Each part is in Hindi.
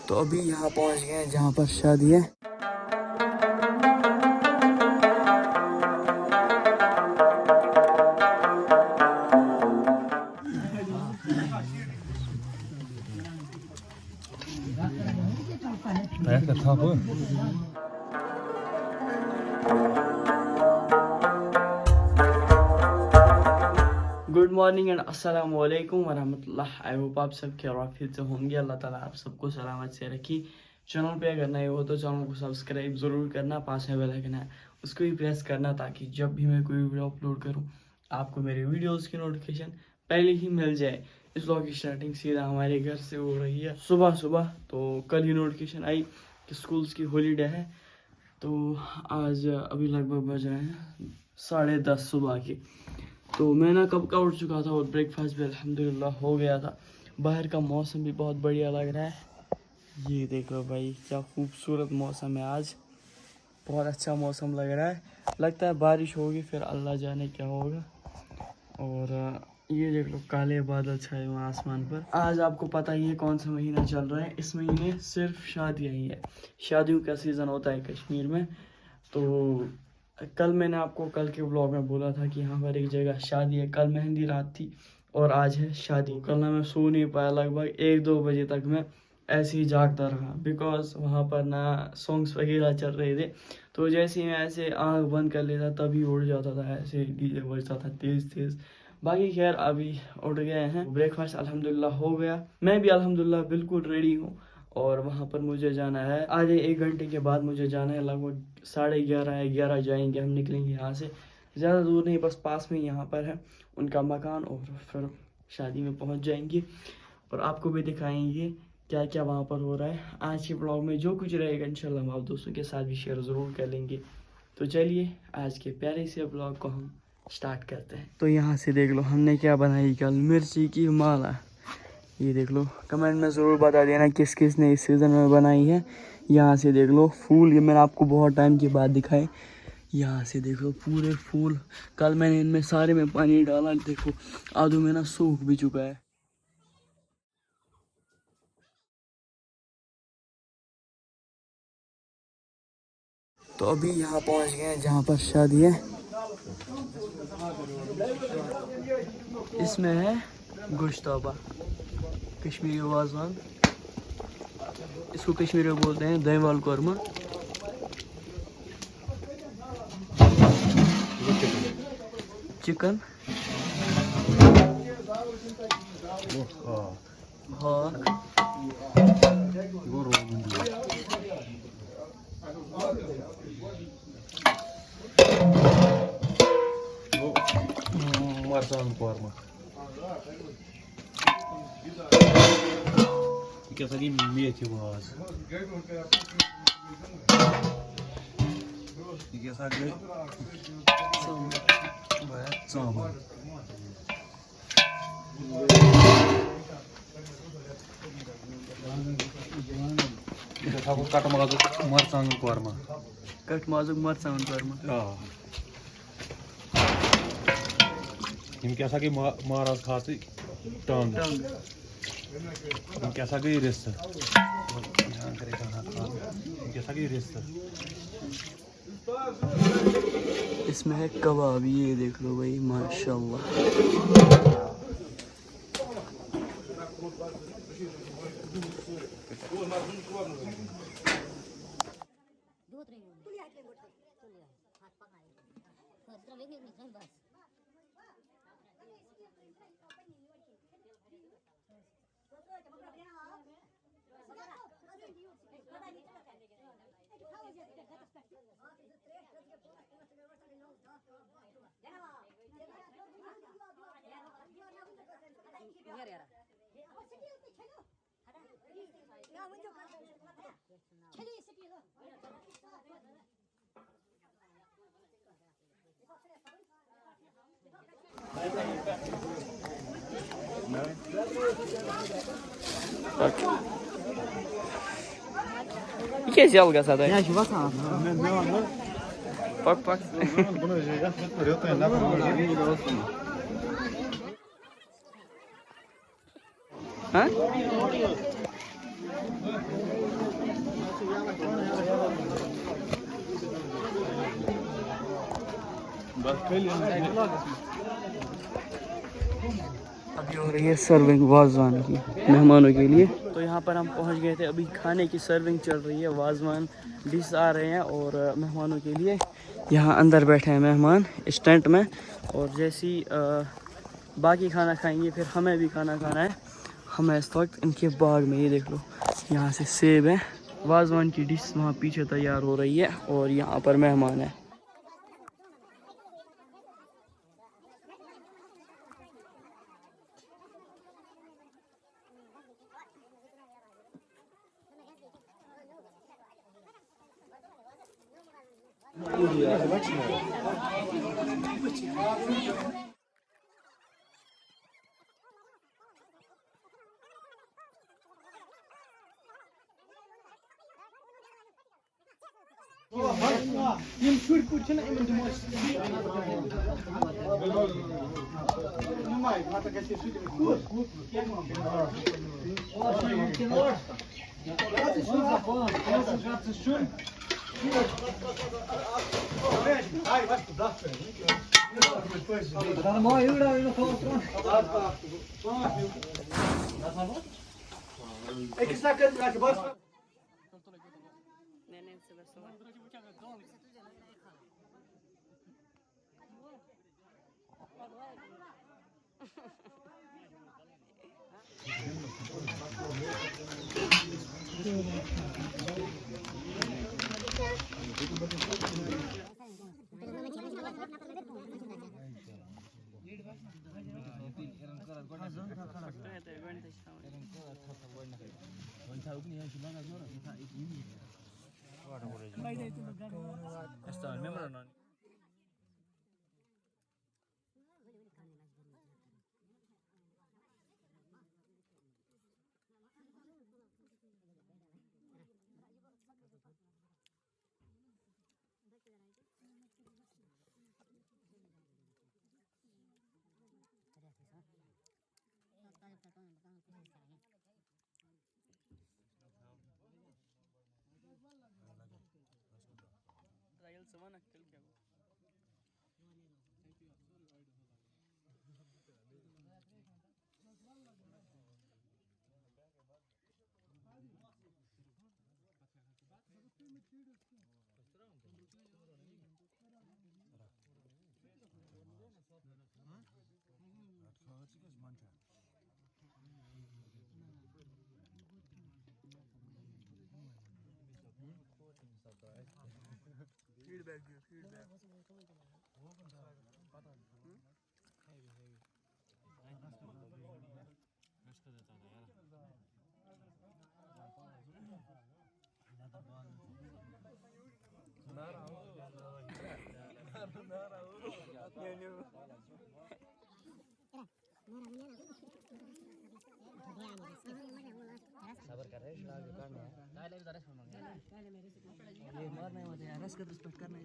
तो अभी यहाँ पहुँच गए हैं जहाँ पर शादी है। गुड मॉर्निंग एंड अस्सलाम वालेकुम वरहमतुल्लाह। आई होप आप सब खैरियत से होंगे। अल्लाह ताला आप सबको सलामत से रखी। चैनल पे अगर नए हो तो चैनल को सब्सक्राइब ज़रूर करना, पास में बेल आइकन है उसको भी प्रेस करना ताकि जब भी मैं कोई वीडियो अपलोड करूं आपको मेरे वीडियोस की नोटिफिकेशन पहले ही मिल जाए। इस व्लॉग की स्टार्टिंग सीधा हमारे घर से हो रही है सुबह सुबह। तो कल ही नोटिफिकेशन आई कि स्कूल्स की हॉलीडे है। तो आज अभी लगभग बज रहे हैं 10:30 सुबह के। तो मैं ना कब का उठ चुका था और ब्रेकफास्ट भी अल्हम्दुलिल्लाह हो गया था। बाहर का मौसम भी बहुत बढ़िया लग रहा है। ये देखो भाई क्या खूबसूरत मौसम है आज, बहुत अच्छा मौसम लग रहा है। लगता है बारिश होगी, फिर अल्लाह जाने क्या होगा। और ये देख लो काले बादल छाए हुए आसमान पर। आज आपको पता ही है कौन सा महीना चल रहा है। इस महीने सिर्फ शादियाँ ही है, शादियों का सीज़न होता है कश्मीर में। तो कल मैंने आपको कल के व्लॉग में बोला था कि यहाँ पर एक जगह शादी है। कल मेहंदी रात थी और आज है शादी। कल ना मैं सो नहीं पाया, लगभग 1-2 बजे तक मैं ऐसे ही जागता रहा, बिकॉज वहाँ पर ना सॉन्ग्स वगैरह चल रहे थे। तो जैसे ही मैं ऐसे आँख बंद कर लेता तभी उड़ जाता था, ऐसे डीजे बजता था तेज़ तेज़। बाकी खैर अभी उठ गए हैं। ब्रेकफास्ट अल्हम्दुलिल्लाह हो गया। मैं भी अल्हम्दुलिल्लाह बिल्कुल रेडी हूँ और वहाँ पर मुझे जाना है आधे 1 घंटे के बाद। मुझे जाना है लगभग 11:30 या 11 जाएंगे, हम निकलेंगे यहाँ से। ज़्यादा दूर नहीं, बस पास में यहाँ पर है उनका मकान और फिर शादी में पहुँच जाएंगे और आपको भी दिखाएंगे क्या क्या वहाँ पर हो रहा है। आज के ब्लॉग में जो कुछ रहेगा इंशाल्लाह हम आप दोस्तों के साथ भी शेयर ज़रूर कर लेंगे। तो चलिए आज के प्यारे से ब्लॉग को हम स्टार्ट करते हैं। तो यहाँ से देख लो हमने क्या बनाई कल, मिर्ची की माला। ये देख लो, कमेंट में ज़रूर बता देना किस किस ने इस सीज़न में बनाई है। यहाँ से देख लो फूल, ये मैंने आपको बहुत टाइम के बाद दिखाए। यहाँ से देख लो पूरे फूल, कल मैंने इनमें सारे में पानी डाला। देखो आधू में ना सूख भी चुका है। तो अभी यहाँ पहुँच गए हैं जहाँ पर शादी है। इसमें है गोश्ताबा, कश्मीरी वाजवान, इसको कश्मीरी में बोलते हैं दहीवाल कौरमा। चिकन, हाँ, मरचांग कौरमा, कैसा कि मेथी वाज, कैसा कि चावल, कट मरचांग कौरमा, कट माजुक मरचांग कौरमा। यम कैसा कि महाराज खाते टांग, यम कैसा गई रिश्त, कैसा गई रिश्त। इसमें है कबाब, ये देख लो भाई माशाल्लाह। Kes yalga sada. Ya şu basan. Bak bak. Ha? अभी हो रही है सर्विंग वाजवान की मेहमानों के लिए। तो यहाँ पर हम पहुँच गए थे, अभी खाने की सर्विंग चल रही है, वाजवान डिश आ रहे हैं और मेहमानों के लिए। यहाँ अंदर बैठे हैं मेहमान इस टेंट में, और जैसी बाकी खाना खाएंगे फिर हमें भी खाना खाना है। हमें इस वक्त इनके बाग में, ये देख लो, यहाँ से सेब है। वाजवान की डिश वहाँ पीछे तैयार हो रही है और यहाँ पर मेहमान है। सबर कर रहे हैं शायद करना है डायलॉग जरा सुन ये मारना है मुझे रस का रिस्पेक्ट करना है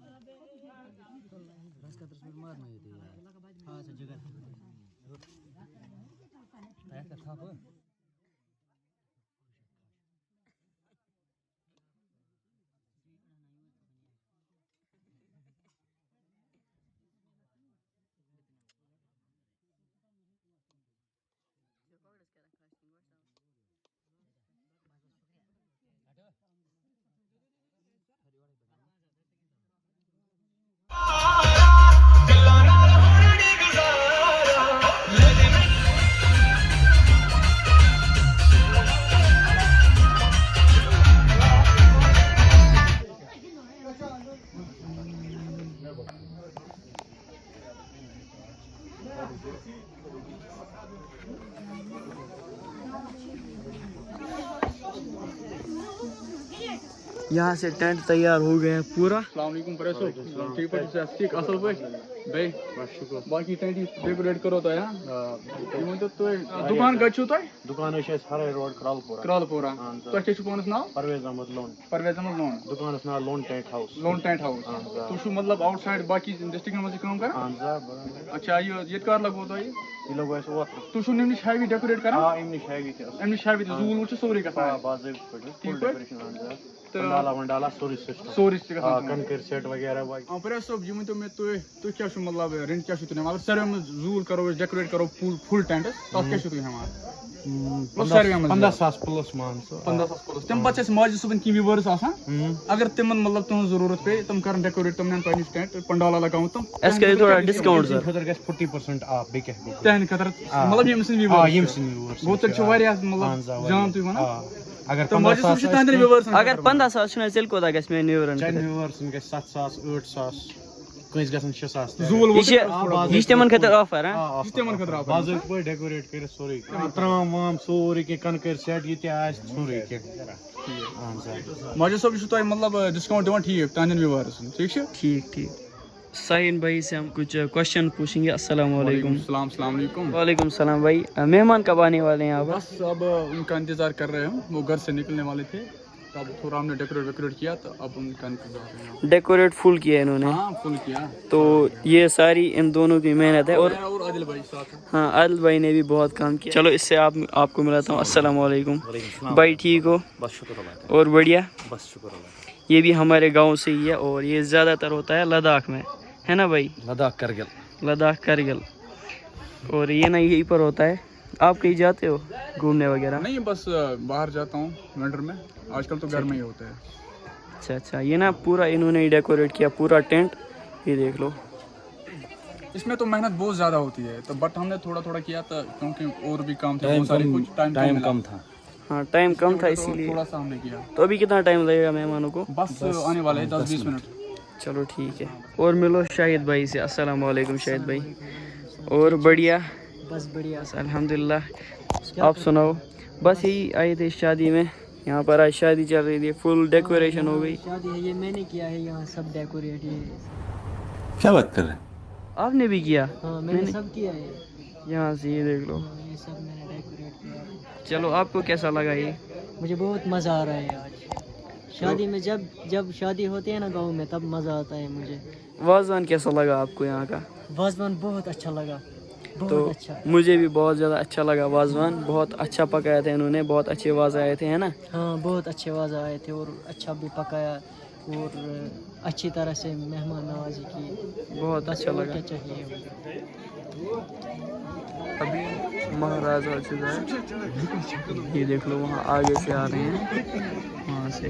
रस का रिस्पेक्ट मारना है यार हां से जगह है का था वो यहाँ से टेंट तैयार हो गया है पूरा। अस्सलाम वालेकुम प्रेसो ठीक पर से ठीक असल पे बे बस शुक्र बाकी टेंट डेकोरेट करो तो या ये वन तो दुकान कत छु तोय दुकान है हरे रोड क्रलपुरा क्रलपुरा तो के छु पानस नाव परवेज अहमद लोन परवेज अहमद लोन दुकान नाम लोन टेंट हाउस तो छु मतलब आउटसाइड बाकी डिस्ट्रिक्ट में काम कर अच्छा ये कर लगो तो ये लोग ऐसे वो तो छु निम्न हैवी डेकोरेट करा हां इमनी हैवी जूल वो सोरी का बाजे फुल डेकोरेशन तो वंडाला सोरी सिस्टम का कनकर सेट वगैरह हां पर सब ये तो मैं तो क्या छु मतलब रेंट क्या छु तो अगर सर्वे में जूल करो डेकोरेट करो फुल टेंट तो क्या छु तो हमार 15,000 प्लस मान 15,000 प्लस तम पछ माज सुबन की व्यूअर्स आसान अगर तिमन मतलब तुम जरूरत पे तुम कर डेकोरेट तुम ने तो टेंट पंडाल लगाऊं तुम एसके थोड़ा डिस्काउंट सर खतर गस 40% ऑफ बेके तहन खतर मतलब यम सिन व्यूअर्स यम सिन व्यूअर्स वो तो वारिया मतलब जान तु वना अगर तो माज सुब तहन व्यूअर्स अगर 15,000 छन तेल कोदा गस मे न्यूरन चैन व्यूअर्स गस 7,000 8,000 कइस गसन 6,000 जूल वो ये तमन खतर ऑफर हां इस्तेमाल खतर आप बाजू पे डेकोरेट कर सोरी तमाम वाम सोरी के कनकर सेट ये आस सोरी के हां सर माज सब छु तो मतलब डिस्काउंट दिवन ठीक तहन व्यूअर्स ठीक है ठीक साहिन भाई से हम कुछ क्वेश्चन पूछेंगे। अस्सलाम वालेकुम। अस्सलाम वालेकुम। वालेकुम सलाम भाई। मेहमान कब आने वाले हैं यहाँ पर? बस अब उनका इंतज़ार कर रहे हैं, वो घर से निकलने वाले थे, तब थोड़ा हमने डेकोरेट किया, तो अब उनका इंतजार है। डेकोरेट फुल किया इन्होंने? हाँ फुल किया। तो ये सारी इन दोनों की मेहनत है। और आदिल भाई साथ हैं। हाँ आदिल भाई ने भी बहुत काम किया। चलो इससे आपको मिलाता हूँ। अस्सलाम वालेकुम भाई, ठीक हो? बस शुक्र और बढ़िया? बस शुक्र। ये भी हमारे गाँव से ही है और ये ज़्यादातर होता है लद्दाख में, है ना भाई? लद्दाख करगिल। और ये ना यहीं पर होता है। आप कहीं जाते हो घूमने वगैरह? नहीं, बस बाहर जाता हूँ विंटर में, आजकल तो घर में ही होता है। अच्छा, ये ना पूरा इन्होंने ही डेकोरेट किया, पूरा टेंट, ये देख लो। इसमें तो मेहनत बहुत ज़्यादा होती है, तो बट हमने थोड़ा किया था, क्योंकि और भी काम थे बहुत सारे, कुछ टाइम कम था। हाँ टाइम कम था इसीलिए थोड़ा सा हमने किया। तो अभी कितना टाइम लगेगा मेहमानों को? बस आने वाले 10-20 मिनट। चलो ठीक है। और मिलो शाहिद भाई से। अस्सलाम वालेकुम शाहिद भाई। और बढ़िया? बस बढ़िया अल्हम्दुलिल्लाह। आप सुनाओ? बस यही आए थे शादी में, यहाँ पर आज शादी चल रही थी, फुल डेकोरेशन हो गई। शादी है, ये मैंने किया है, यहाँ सब डेकोरेट। ये क्या बात कर रहे हैं? आपने भी किया? हाँ मैंने सब किया है, यहाँ से ये देख लो। ये सब मैंने डेकोरेट किया। चलो आपको कैसा लगा ये? मुझे बहुत मज़ा आ रहा है आज शादी में। जब शादी होती है ना गांव में, तब मज़ा आता है मुझे। वाज़वान कैसा लगा आपको यहाँ का? वाज़वान बहुत अच्छा लगा, बहुत तो अच्छा। मुझे भी बहुत ज़्यादा अच्छा लगा वाज़वान, बहुत अच्छा पकाया था इन्होंने, बहुत अच्छे वाज़ आए थे, है ना? हाँ बहुत अच्छे वाज़ आए थे और अच्छा भी पकाया और अच्छी तरह से मेहमान नवाजी की। बहुत अच्छा लगा। क्या चाहिए? अभी महाराज आ चुका है, ये देख लो, वहाँ आगे से आ रहे हैं, वहाँ से।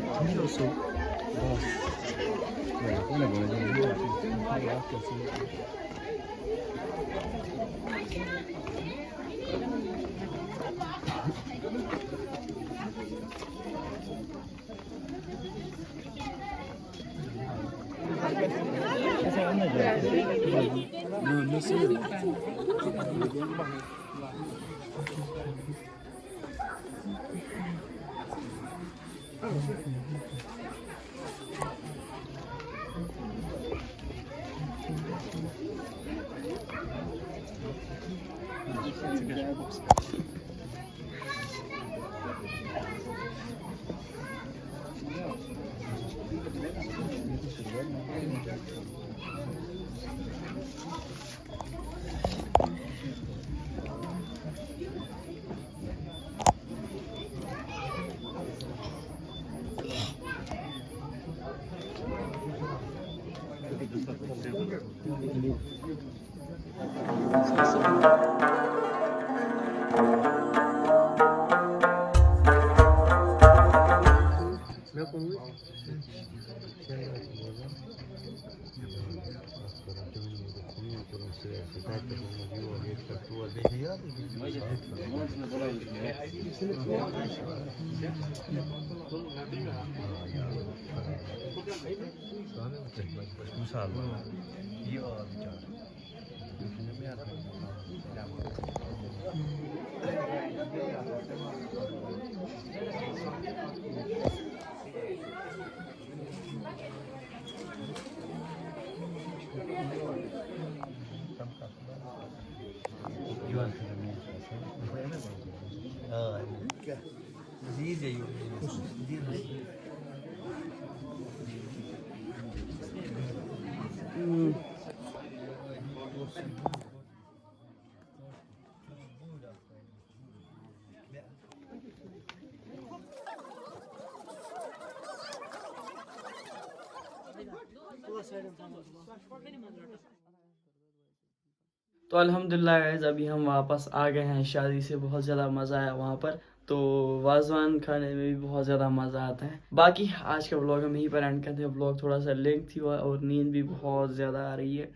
तो अल्हम्दुलिल्लाह गाइस अभी हम वापस आ गए हैं शादी से। बहुत ज़्यादा मज़ा आया वहाँ पर, तो वाजवान खाने में भी बहुत ज़्यादा मज़ा आता है। बाकी आज का व्लॉग हम यहीं पर एंड करते हैं। व्लॉग थोड़ा सा लेंथी हुआ और नींद भी बहुत ज़्यादा आ रही है।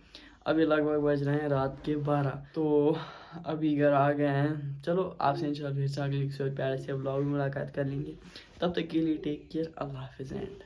अभी लगभग बज रहे हैं रात के 12, तो अभी घर आ गए हैं। चलो आपसे इंशाल्लाह फिर से अगले किसी और प्यारे से व्लॉग में मुलाकात कर लेंगे। तब तक के लिए टेक केयर, अल्लाह हाफिज़ एंड